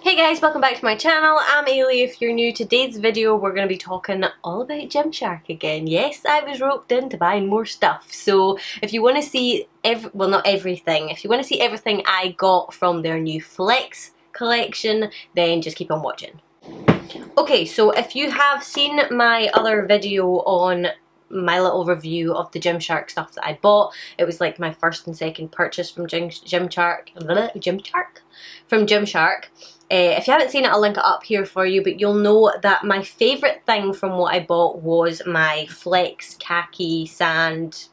Hey guys, welcome back to my channel. I'm Ailey. If you're new, today's video we're going to be talking all about Gymshark again. Yes, I was roped into buying more stuff. So if you want to see, well, not everything, if you want to see everything I got from their new Flex collection, then just keep on watching. Okay, so if you have seen my other video on my little review of the Gymshark stuff that I bought, it was like my first and second purchase from Gymshark. If you haven't seen it, I'll link it up here for you, but you'll know that my favourite thing from what I bought was my Flex khaki sand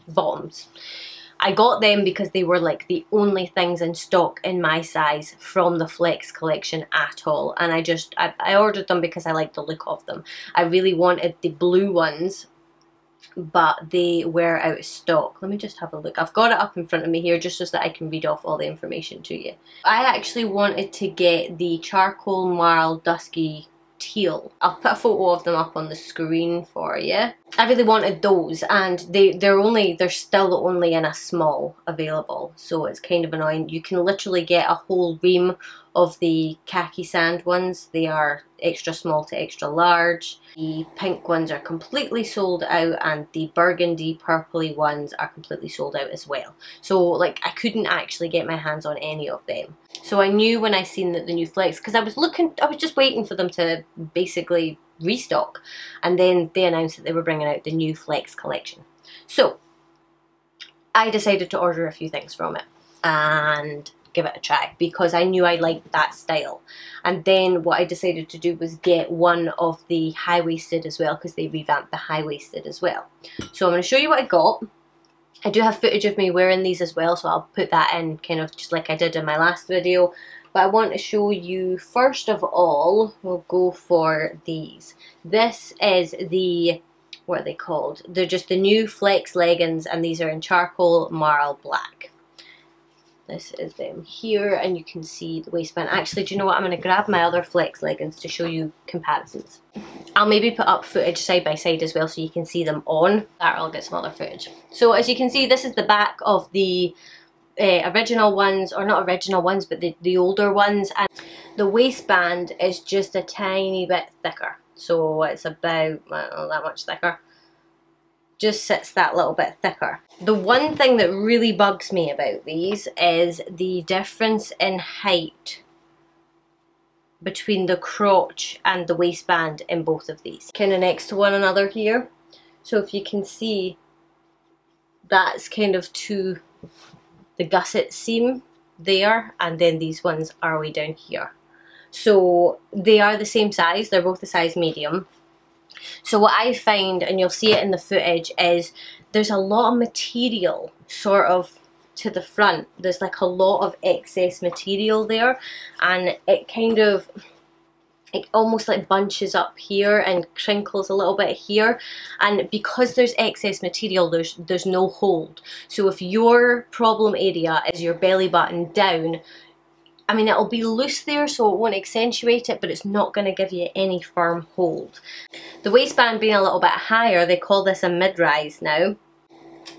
bottoms. I got them because they were like the only things in stock in my size from the Flex collection at all, and I ordered them because I liked the look of them. I really wanted the blue ones, but they were out of stock. Let me just have a look. I've got it up in front of me here just so that I can read off all the information to you. I actually wanted to get the charcoal marl dusky teal. I'll put a photo of them up on the screen for you. I really wanted those, and they're still only in a small available, so it's kind of annoying. You can literally get a whole ream of the khaki sand ones. They are extra small to extra large. The pink ones are completely sold out, and the burgundy purpley ones are completely sold out as well. So like I couldn't actually get my hands on any of them. So I knew when I seen that the new Flex, because I was just waiting for them to basically restock, and then they announced that they were bringing out the new Flex collection. So I decided to order a few things from it and give it a try because I knew I liked that style. And then what I decided to do was get one of the high-waisted as well, because they revamped the high-waisted as well. So I'm going to show you what I got. I do have footage of me wearing these as well, so I'll put that in kind of just like I did in my last video. But I want to show you, first of all, we'll go for these. This is the, what are they called? They're just the new Flex leggings, and these are in charcoal marl black. This is them here, and you can see the waistband. Actually, do you know what? I'm going to grab my other Flex leggings to show you comparisons. I'll maybe put up footage side by side as well so you can see them on. That, I'll get some other footage. So as you can see, this is the back of the original ones, or not original ones, but the older ones, and the waistband is just a tiny bit thicker. So it's about, well, that much thicker. Just sits that little bit thicker. The one thing that really bugs me about these is the difference in height between the crotch and the waistband in both of these. Kind of next to one another here. So if you can see, that's kind of to the gusset seam there, and then these ones are way down here. So they are the same size, they're both the size medium. So what I find, and you'll see it in the footage, is there's a lot of material sort of to the front. There's like a lot of excess material there, and it almost like bunches up here and crinkles a little bit here, and because there's excess material, there's no hold. So if your problem area is your belly button down, I mean, it'll be loose there, so it won't accentuate it, but it's not going to give you any firm hold. The waistband being a little bit higher, they call this a mid-rise now.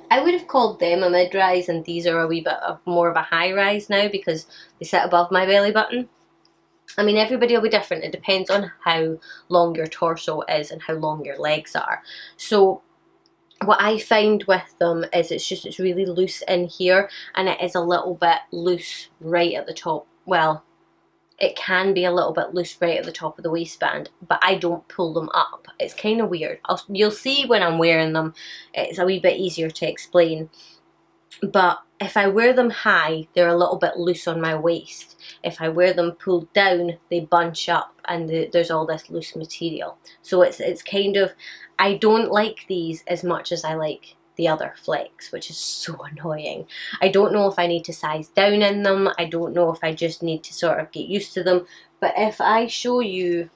I would have called them a mid-rise, and these are a wee bit more of a high-rise now because they sit above my belly button. I mean, everybody will be different. It depends on how long your torso is and how long your legs are. So what I find with them is it's really loose in here, and it is a little bit loose right at the top. Well, it can be a little bit loose right at the top of the waistband, but I don't pull them up. It's kind of weird. You'll see when I'm wearing them, it's a wee bit easier to explain. But if I wear them high, they're a little bit loose on my waist. If I wear them pulled down, they bunch up, and there's all this loose material. So it's kind of, I don't like these as much as I like the other Flex, which is so annoying. I don't know if I need to size down in them. I don't know if I just need to sort of get used to them. But if I show you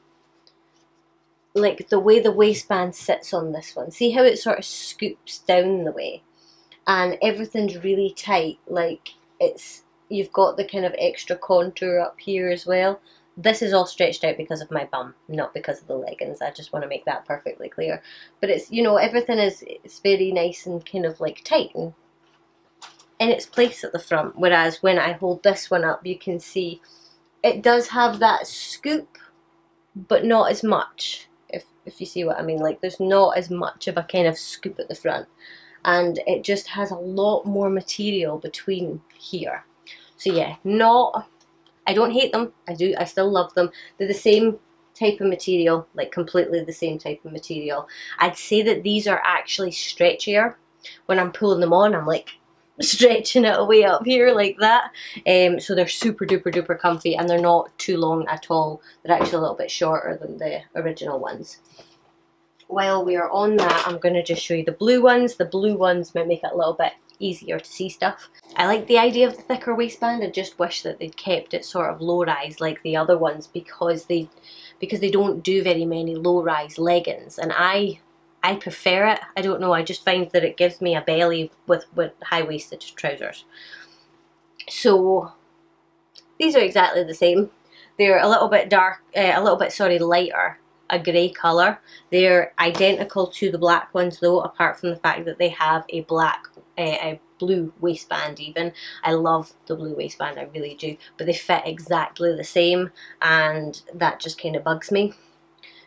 like the way the waistband sits on this one, see how it sort of scoops down the way, and everything's really tight. Like you've got the kind of extra contour up here as well. This is all stretched out because of my bum, not because of the leggings. I just want to make that perfectly clear. But it's, you know, everything it's very nice and kind of like tight and in its place at the front. Whereas when I hold this one up, you can see it does have that scoop, but not as much, if you see what I mean. Like, there's not as much of a kind of scoop at the front, and it just has a lot more material between here. So yeah, I don't hate them, I still love them. They're the same type of material, like completely the same type of material. I'd say that these are actually stretchier. When I'm pulling them on, I'm like stretching it away up here like that. So they're super duper duper comfy, and they're not too long at all. They're actually a little bit shorter than the original ones. While we are on that, I'm going to just show you the blue ones. The blue ones might make it a little bit easier to see stuff. I like the idea of the thicker waistband. I just wish that they'd kept it sort of low-rise like the other ones, because they don't do very many low-rise leggings, and I prefer it. I don't know, I just find that it gives me a belly with high-waisted trousers. So these are exactly the same. They're a little bit lighter, a grey colour. They're identical to the black ones though, apart from the fact that they have a blue waistband even. I love the blue waistband, I really do, but they fit exactly the same, and that just kind of bugs me.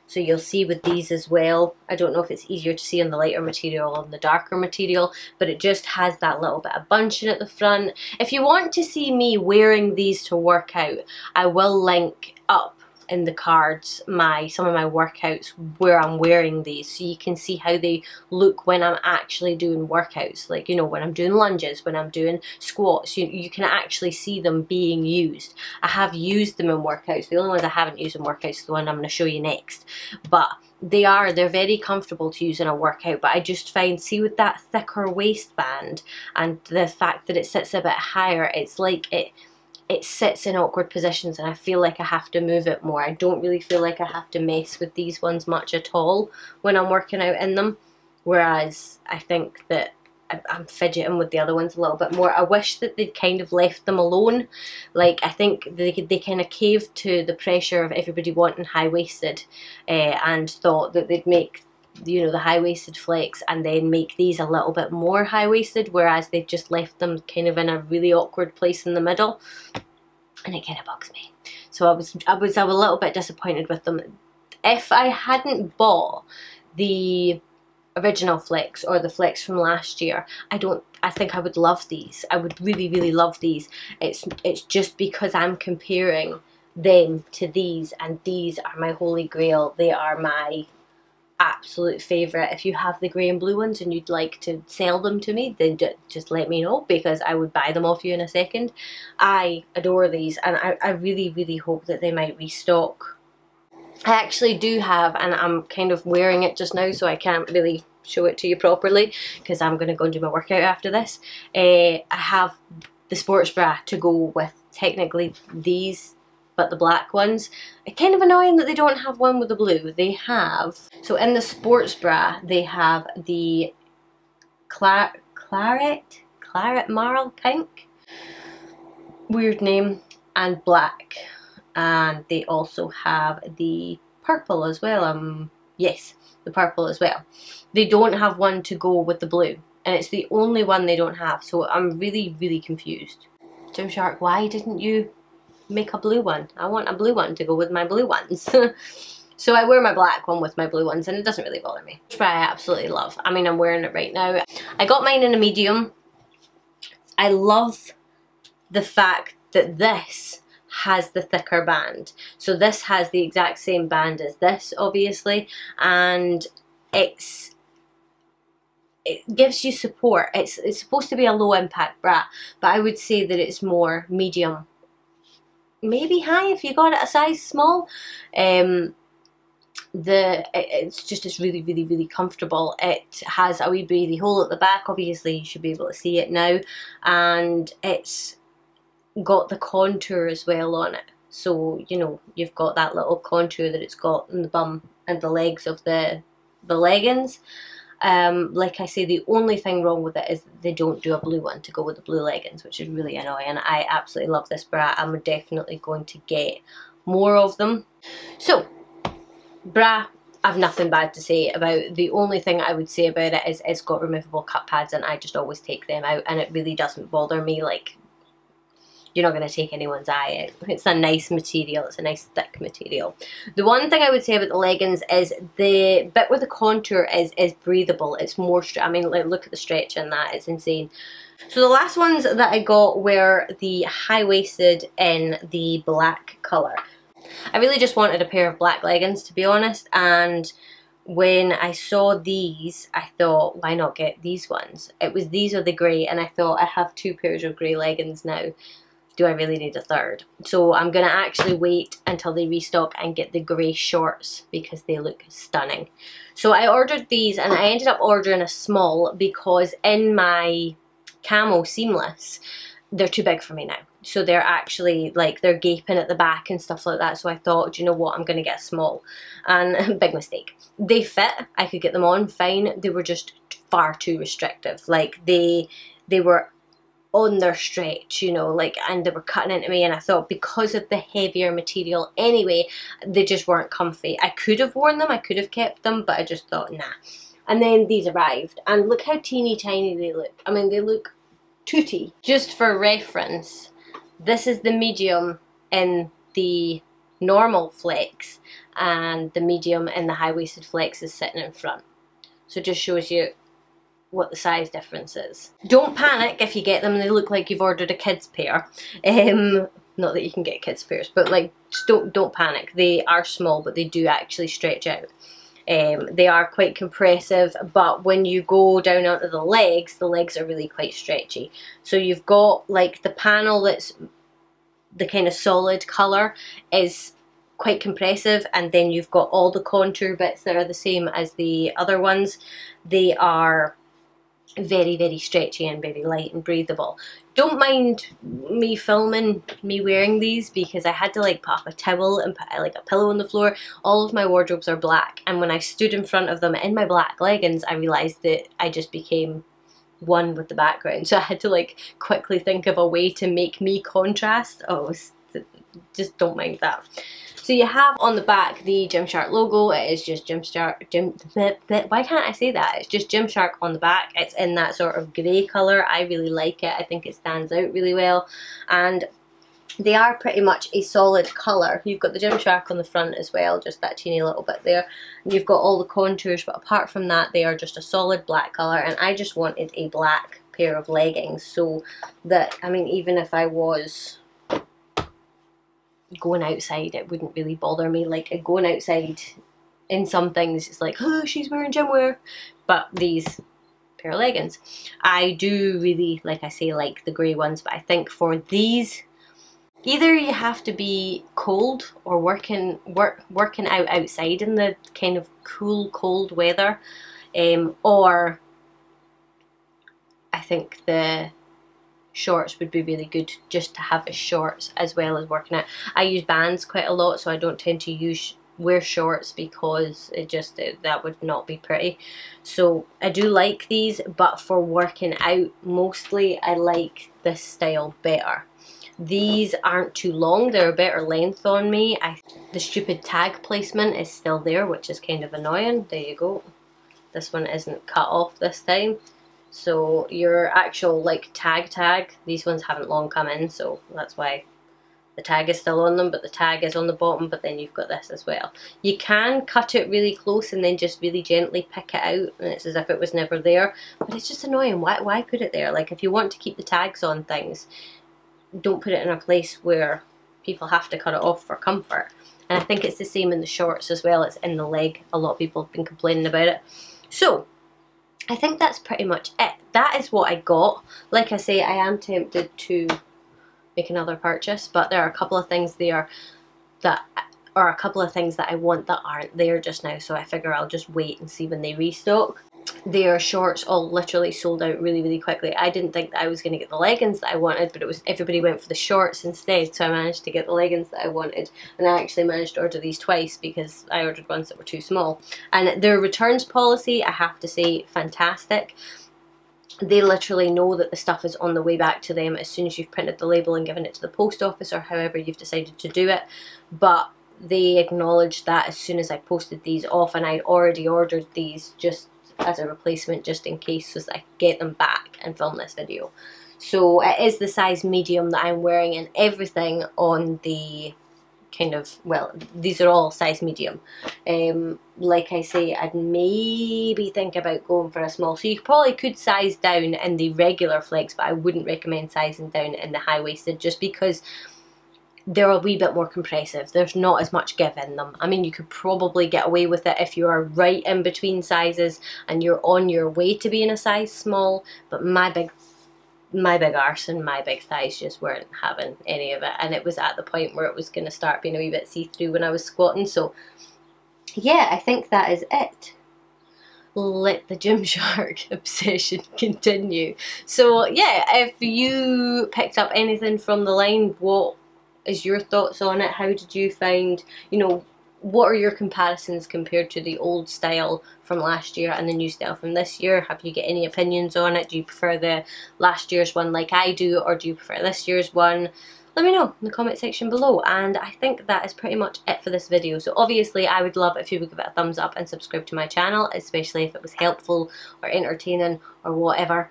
So you'll see with these as well, I don't know if it's easier to see on the lighter material or on the darker material, but it just has that little bit of bunching at the front. If you want to see me wearing these to work out, I will link up in the cards some of my workouts where I'm wearing these, so you can see how they look when I'm actually doing workouts. Like, you know, when I'm doing lunges, when I'm doing squats, you can actually see them being used. I have used them in workouts. The only ones I haven't used in workouts is the one I'm going to show you next. But they're very comfortable to use in a workout. But I just find, see, with that thicker waistband and the fact that it sits a bit higher, it's like it sits in awkward positions, and I feel like I have to move it more. I don't really feel like I have to mess with these ones much at all when I'm working out in them, whereas I think that I'm fidgeting with the other ones a little bit more. I wish that they'd kind of left them alone. Like, I think they kind of caved to the pressure of everybody wanting high-waisted, and thought that they'd make, you know, the high-waisted flex and then make these a little bit more high-waisted, whereas they've just left them kind of in a really awkward place in the middle, and it kind of bugs me. So I was a little bit disappointed with them. If I hadn't bought the original flex or the flex from last year, I think I would love these. I would really, really love these. It's just because I'm comparing them to these, and these are my holy grail. They are my absolute favourite. If you have the grey and blue ones and you'd like to sell them to me, then just let me know, because I would buy them off you in a second. I adore these, and I really, really hope that they might restock. I actually do have, and I'm kind of wearing it just now, so I can't really show it to you properly because I'm going to go and do my workout after this. I have the sports bra to go with technically these, but the black ones. It's kind of annoying that they don't have one with the blue. They have, so in the sports bra, they have the claret marl pink, weird name, and black. And they also have the purple as well. Yes, the purple as well. They don't have one to go with the blue, and it's the only one they don't have, so I'm really, really confused. Gymshark, why didn't you make a blue one? I want a blue one to go with my blue ones. So I wear my black one with my blue ones, and it doesn't really bother me. Which I absolutely love. I mean, I'm wearing it right now. I got mine in a medium. I love the fact that this has the thicker band. So this has the exact same band as this, obviously, and it gives you support. It's supposed to be a low impact bra, but I would say that it's more medium, maybe high if you got it a size small. It's really, really, really comfortable. It has a wee breathy hole at the back. Obviously you should be able to see it now, and it's got the contour as well on it, so you know you've got that little contour that it's got in the bum and the legs of the leggings. Like I say, the only thing wrong with it is they don't do a blue one to go with the blue leggings, which is really annoying. I absolutely love this bra. I'm definitely going to get more of them. So bra, I've nothing bad to say about. The only thing I would say about it is it's got removable cup pads, and I just always take them out, and it really doesn't bother me. Like, you're not going to take anyone's eye out. It's a nice material, it's a nice thick material. The one thing I would say about the leggings is the bit where the contour is breathable. It's more, I mean, like, look at the stretch in that, it's insane. So the last ones that I got were the high-waisted in the black colour. I really just wanted a pair of black leggings, to be honest, and when I saw these, I thought, why not get these ones? It was these or the grey, and I thought, I have 2 pairs of grey leggings now. Do I really need a third? So I'm going to actually wait until they restock and get the grey shorts because they look stunning. So I ordered these, and I ended up ordering a small because in my camo seamless, they're too big for me now. So they're actually, like, they're gaping at the back and stuff like that. So I thought, do you know what, I'm going to get a small. And big mistake. They fit, I could get them on fine. They were just far too restrictive. Like, they were on their stretch, you know, like, and they were cutting into me, and I thought because of the heavier material anyway, they just weren't comfy. I could have worn them, I could have kept them, but I just thought, nah. And then these arrived, and look how teeny tiny they look. I mean, they look tooty. Just for reference, this is the medium in the normal flex, and the medium in the high-waisted flex is sitting in front. So it just shows you what the size difference is. Don't panic if you get them and they look like you've ordered a kid's pair. Not that you can get kids pairs, but like, just don't panic. They are small, but they do actually stretch out. They are quite compressive, but when you go down onto the legs are really quite stretchy. So you've got like the panel that's the kind of solid colour is quite compressive, and then you've got all the contour bits that are the same as the other ones. They are very, very stretchy and very light and breathable. Don't mind me filming me wearing these because I had to like put up a towel and put like a pillow on the floor. All of my wardrobes are black, and when I stood in front of them in my black leggings, I realised that I just became one with the background. So I had to like quickly think of a way to make me contrast. Oh, just don't mind that. So you have on the back the Gymshark logo. It is just Gymshark. Why can't I say that? It's just Gymshark on the back. It's in that sort of grey colour. I really like it. I think it stands out really well. And they are pretty much a solid colour. You've got the Gymshark on the front as well, just that teeny little bit there. And you've got all the contours, but apart from that, they are just a solid black colour. And I just wanted a black pair of leggings so that, I mean, even if I was going outside, it wouldn't really bother me. Like, going outside in some things, it's like, oh, she's wearing gym wear. But these pair of leggings, I do really, like I say, like the grey ones, but I think for these, either you have to be cold or working out outside in the kind of cool, cold weather, or I think the shorts would be really good just to have as shorts as well as working out. I use bands quite a lot, so I don't tend to wear shorts because that would not be pretty. So I do like these, but for working out mostly I like this style better. These aren't too long, they're a better length on me. The stupid tag placement is still there, which is kind of annoying. There you go. This one isn't cut off this time. So your actual like tag, these ones haven't long come in, so that's why the tag is still on them, but the tag is on the bottom, but then you've got this as well. You can cut it really close and then just really gently pick it out, and it's as if it was never there, but it's just annoying. Why put it there? Like, if you want to keep the tags on things, don't put it in a place where people have to cut it off for comfort. And I think it's the same in the shorts as well. It's in the leg. A lot of people have been complaining about it. So I think that's pretty much it. That is what I got. Like I say, I am tempted to make another purchase, but there are a couple of things there that are a couple of things that I want that aren't there just now, so I figure I'll just wait and see when they restock. Their shorts all literally sold out really, really quickly. I didn't think that I was going to get the leggings that I wanted, but it was everybody went for the shorts instead, so I managed to get the leggings that I wanted. And I actually managed to order these twice because I ordered ones that were too small. And their returns policy, I have to say, fantastic. They literally know that the stuff is on the way back to them as soon as you've printed the label and given it to the post office, or however you've decided to do it. But they acknowledged that as soon as I posted these off, and I'd already ordered these just as a replacement just in case, so that I could get them back and film this video. So it is the size medium that I'm wearing, and everything on the kind of, well, these are all size medium. Like I say, I'd maybe think about going for a small. So you probably could size down in the regular flex, but I wouldn't recommend sizing down in the high-waisted, just because they're a wee bit more compressive. There's not as much give in them. I mean, you could probably get away with it if you are right in between sizes and you're on your way to being a size small, but my big arse and my big thighs just weren't having any of it, and it was at the point where it was going to start being a wee bit see-through when I was squatting. So yeah, I think that is it. Let the Gymshark obsession continue. So yeah, if you picked up anything from the line, what is your thoughts on it? How did you find, you know, what are your comparisons compared to the old style from last year and the new style from this year? Have you got any opinions on it? Do you prefer the last year's one like I do, or do you prefer this year's one? Let me know in the comment section below. And I think that is pretty much it for this video. So obviously I would love if you would give it a thumbs up and subscribe to my channel, especially if it was helpful or entertaining or whatever.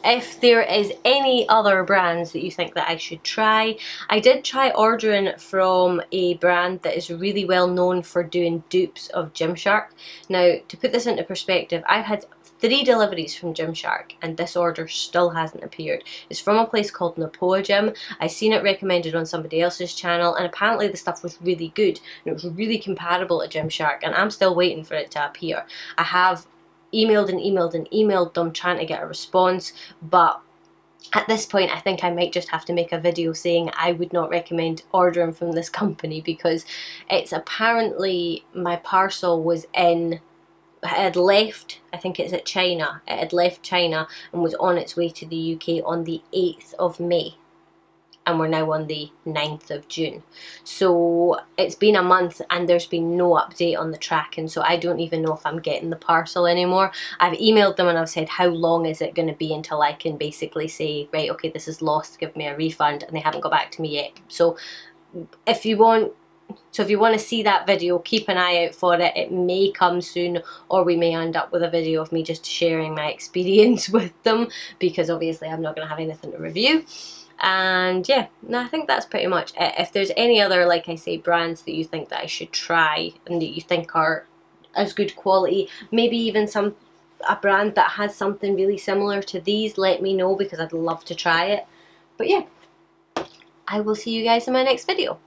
If there is any other brands that you think that I should try, I did try ordering from a brand that is really well known for doing dupes of Gymshark. Now, to put this into perspective, I've had 3 deliveries from Gymshark and this order still hasn't appeared. It's from a place called Napoa Gym. I seen it recommended on somebody else's channel, and apparently the stuff was really good and it was really comparable to Gymshark, and I'm still waiting for it to appear. I have emailed and emailed and emailed them trying to get a response, but at this point I think I might just have to make a video saying I would not recommend ordering from this company, because it's apparently my parcel was in, it had left, I think it's at China, it had left China and was on its way to the UK on the 8th of May. And we're now on the 9th of June. So it's been a month and there's been no update on the tracking, so I don't even know if I'm getting the parcel anymore. I've emailed them and I've said, how long is it going to be until I can basically say, right, okay, this is lost, give me a refund, and they haven't got back to me yet. So if you want to see that video, keep an eye out for it. It may come soon, or we may end up with a video of me just sharing my experience with them, because obviously I'm not going to have anything to review. And yeah, no, I think that's pretty much it. If there's any other, like I say, brands that you think that I should try and that you think are as good quality, maybe even a brand that has something really similar to these, let me know, because I'd love to try it. But yeah, I will see you guys in my next video.